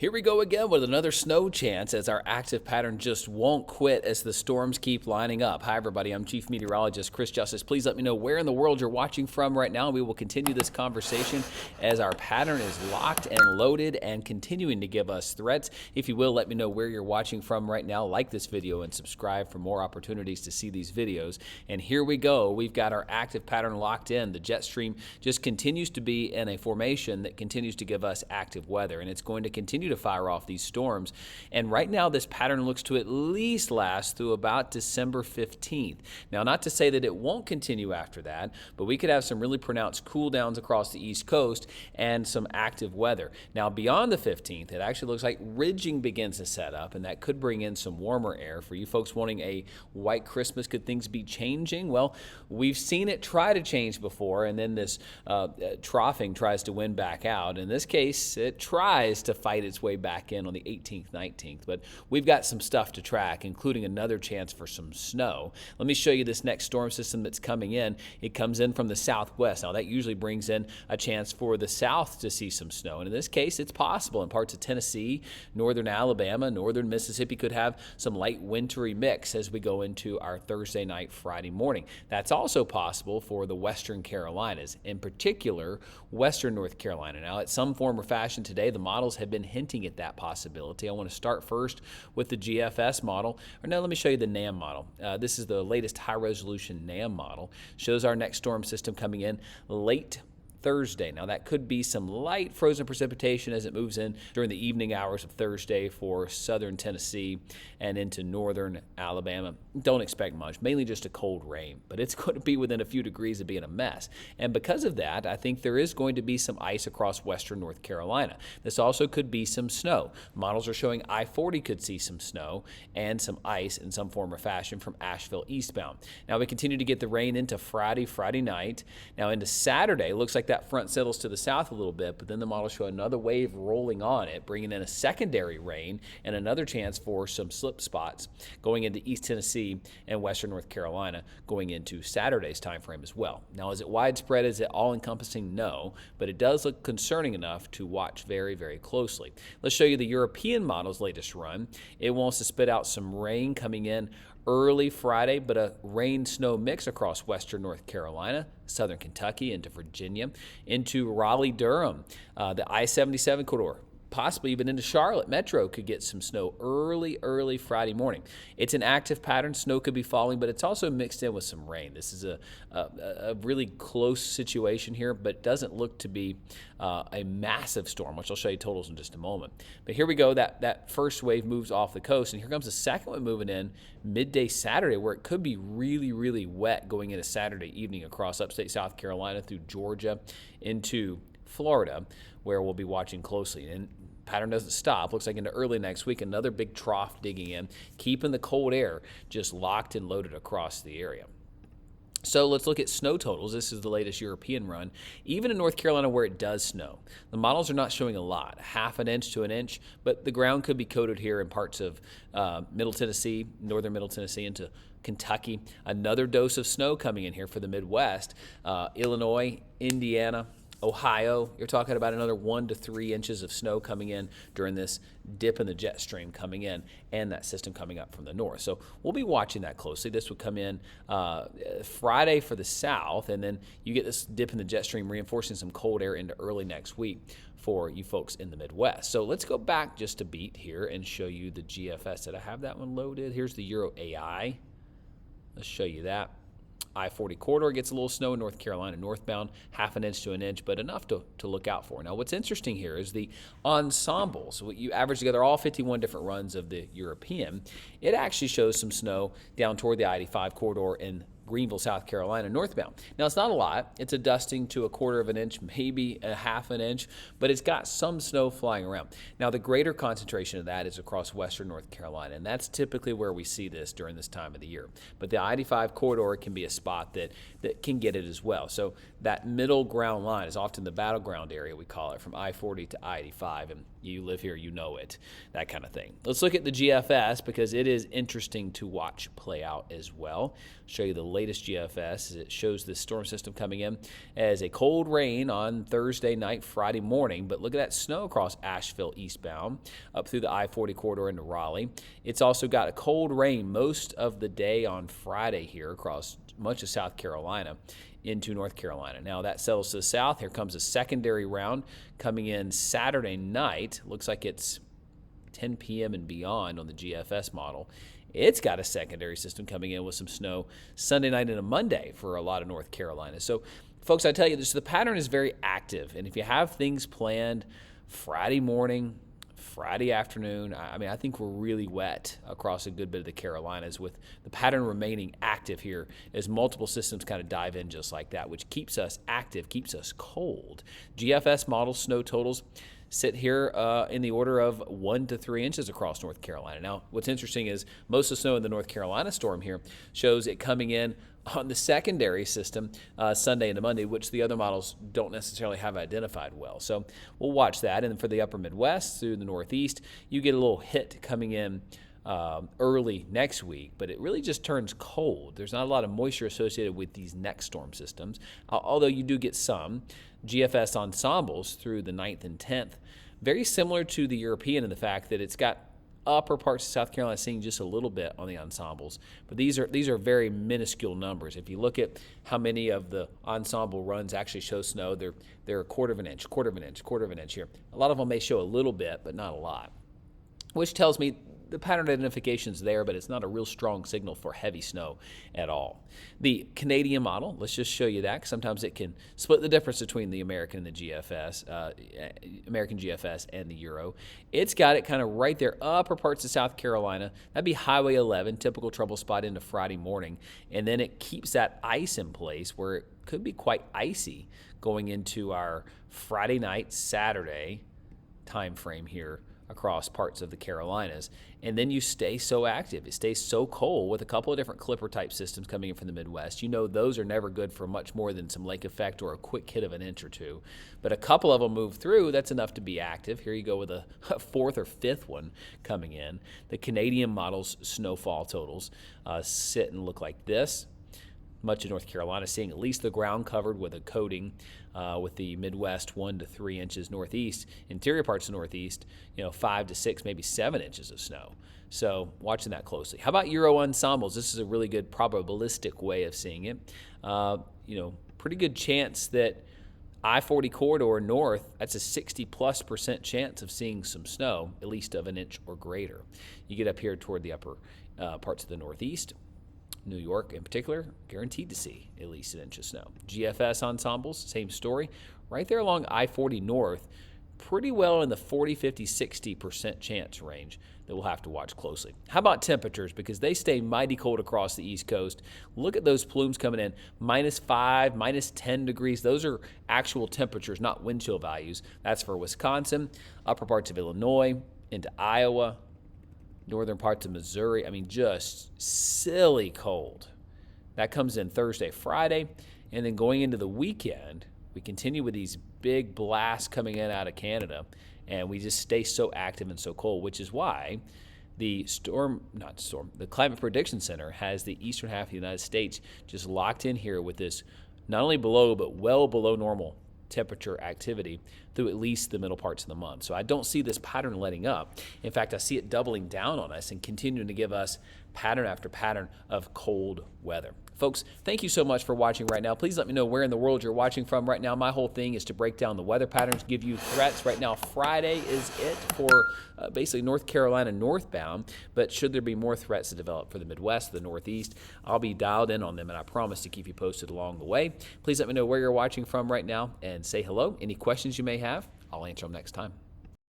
Here we go again with another snow chance as our active pattern just won't quit as the storms keep lining up. Hi everybody, I'm Chief Meteorologist Chris Justice. Please let me know where in the world you're watching from right now. We will continue this conversation as our pattern is locked and loaded and continuing to give us threats. If you will, let me know where you're watching from right now. Like this video and subscribe for more opportunities to see these videos. And here we go. We've got our active pattern locked in. The jet stream just continues to be in a formation that continues to give us active weather, and it's going to continue to fire off these storms. And right now this pattern looks to at least last through about December 15th. Now, not to say that it won't continue after that, but we could have some really pronounced cool downs across the East Coast and some active weather. Now, beyond the 15th, it actually looks like ridging begins to set up, and that could bring in some warmer air. For you folks wanting a white Christmas, could things be changing? Well, we've seen it try to change before, and then this troughing tries to win back out. In this case, it tries to fight its way back in on the 18th, 19th, but we've got some stuff to track, including another chance for some snow. Let me show you this next storm system that's coming in. It comes in from the southwest. Now, that usually brings in a chance for the south to see some snow, and in this case, it's possible in parts of Tennessee, northern Alabama, northern Mississippi could have some light wintry mix as we go into our Thursday night, Friday morning. That's also possible for the western Carolinas, in particular, western North Carolina. Now, at some form or fashion today, the models have been hinting at that possibility. I want to start first with the GFS model, or no, let me show you the NAM model. This is the latest high-resolution NAM model. Shows our next storm system coming in late Thursday. Now, that could be some light frozen precipitation as it moves in during the evening hours of Thursday for southern Tennessee and into northern Alabama. Don't expect much, mainly just a cold rain, but it's going to be within a few degrees of being a mess. And because of that, I think there is going to be some ice across western North Carolina. This also could be some snow. Models are showing I-40 could see some snow and some ice in some form or fashion from Asheville eastbound. Now, we continue to get the rain into Friday night. Now, into Saturday, looks like that front settles to the south a little bit, but then the models show another wave rolling on it, bringing in a secondary rain and another chance for some slip spots going into East Tennessee and western North Carolina going into Saturday's time frame as well. Now, is it widespread? Is it all-encompassing? No, but it does look concerning enough to watch very, very closely. Let's show you the European model's latest run. It wants to spit out some rain coming in early Friday, but a rain-snow mix across western North Carolina, southern Kentucky, into Virginia, into Raleigh-Durham, the I-77 corridor, possibly even into Charlotte Metro could get some snow early Friday morning. It's an active pattern. Snow could be falling, but it's also mixed in with some rain. This is a really close situation here, but doesn't look to be a massive storm, which I'll show you totals in just a moment. But here we go. That first wave moves off the coast, and here comes the second one moving in midday Saturday, where it could be really wet going into Saturday evening across upstate South Carolina through Georgia into Florida, where we'll be watching closely. And pattern doesn't stop. Looks like into early next week, another big trough digging in, keeping the cold air just locked and loaded across the area. So let's look at snow totals. This is the latest European run. Even in North Carolina where it does snow, the models are not showing a lot, half an inch to an inch, but the ground could be coated here in parts of Middle Tennessee, northern Middle Tennessee into Kentucky. Another dose of snow coming in here for the Midwest, Illinois, Indiana, Ohio. You're talking about another 1 to 3 inches of snow coming in during this dip in the jet stream coming in and that system coming up from the north. So we'll be watching that closely. This would come in Friday for the south, and then you get this dip in the jet stream reinforcing some cold air into early next week for you folks in the Midwest. So let's go back just a beat here and show you the GFS. Did I have that one loaded? Here's the Euro AI. Let's show you that. I-40 corridor gets a little snow in North Carolina northbound, half an inch to an inch, but enough to look out for. Now, what's interesting here is the ensembles. So you average together all 51 different runs of the European. It actually shows some snow down toward the I-85 corridor in Greenville, South Carolina, northbound. Now, it's not a lot. It's a dusting to a quarter of an inch, maybe a half an inch, but it's got some snow flying around. Now, the greater concentration of that is across western North Carolina, and that's typically where we see this during this time of the year. But the I-85 corridor can be a spot that can get it as well. So that middle ground line is often the battleground area, we call it, from I-40 to I-85, and you live here, you know it, that kind of thing. Let's look at the GFS because it is interesting to watch play out as well. Show you the latest GFS. It shows this storm system coming in as a cold rain on Thursday night, Friday morning. But look at that snow across Asheville eastbound up through the I-40 corridor into Raleigh. It's also got a cold rain most of the day on Friday here across much of South Carolina into North Carolina. Now that settles to the south. Here comes a secondary round coming in Saturday night. Looks like it's 10 p.m. and beyond on the GFS model. It's got a secondary system coming in with some snow Sunday night into Monday for a lot of North Carolina. So, folks, I tell you, the pattern is very active. And if you have things planned Friday morning, Friday afternoon, I think we're really wet across a good bit of the Carolinas with the pattern remaining active here as multiple systems kind of dive in just like that, which keeps us active, keeps us cold. GFS model snow totals sit here in the order of 1 to 3 inches across North Carolina. Now, what's interesting is most of the snow in the North Carolina storm here shows it coming in on the secondary system Sunday into Monday, which the other models don't necessarily have identified well. So we'll watch that. And then for the upper Midwest through the Northeast, you get a little hit coming in early next week, but it really just turns cold. There's not a lot of moisture associated with these next storm systems, although you do get some. GFS ensembles through the 9th and 10th, very similar to the European in the fact that it's got upper parts of South Carolina seeing just a little bit on the ensembles, but these are very minuscule numbers. If you look at how many of the ensemble runs actually show snow, they're a quarter of an inch here. A lot of them may show a little bit, but not a lot, which tells me the pattern identification is there, but it's not a real strong signal for heavy snow at all. The Canadian model, let's just show you that, because sometimes it can split the difference between the American and the GFS, American GFS and the Euro. It's got it kind of right there, upper parts of South Carolina. That'd be Highway 11, typical trouble spot into Friday morning. And then it keeps that ice in place where it could be quite icy going into our Friday night, Saturday time frame here across parts of the Carolinas. And then you stay so active. It stays so cold with a couple of different clipper type systems coming in from the Midwest. You know those are never good for much more than some lake effect or a quick hit of an inch or two. But a couple of them move through, that's enough to be active. Here you go with a fourth or fifth one coming in. The Canadian model's snowfall totals sit and look like this. Much of North Carolina seeing at least the ground covered with a coating, with the Midwest 1 to 3 inches, Northeast, interior parts of Northeast, 5 to 6, maybe 7 inches of snow. So watching that closely. How about Euro ensembles? This is a really good probabilistic way of seeing it. Pretty good chance that I-40 corridor north, that's a 60+% chance of seeing some snow, at least of an inch or greater. You get up here toward the upper parts of the Northeast, New York in particular, guaranteed to see at least an inch of snow. GFS ensembles, same story. Right there along I-40 north, pretty well in the 40, 50, 60% chance range that we'll have to watch closely. How about temperatures? Because they stay mighty cold across the East Coast. Look at those plumes coming in, -5, -10 degrees. Those are actual temperatures, not wind chill values. That's for Wisconsin, upper parts of Illinois, into Iowa, northern parts of Missouri. Just silly cold. That comes in Thursday, Friday, and then going into the weekend, we continue with these big blasts coming in out of Canada, and we just stay so active and so cold, which is why the Climate Prediction Center has the eastern half of the United States just locked in here with this not only below, but well below normal temperature activity through at least the middle parts of the month. So I don't see this pattern letting up. In fact, I see it doubling down on us and continuing to give us pattern after pattern of cold weather. Folks, thank you so much for watching right now. Please let me know where in the world you're watching from right now. My whole thing is to break down the weather patterns, give you threats. Right now, Friday is it for basically North Carolina northbound, but should there be more threats to develop for the Midwest, the Northeast, I'll be dialed in on them, and I promise to keep you posted along the way. Please let me know where you're watching from right now and say hello. Any questions you may have, I'll answer them next time.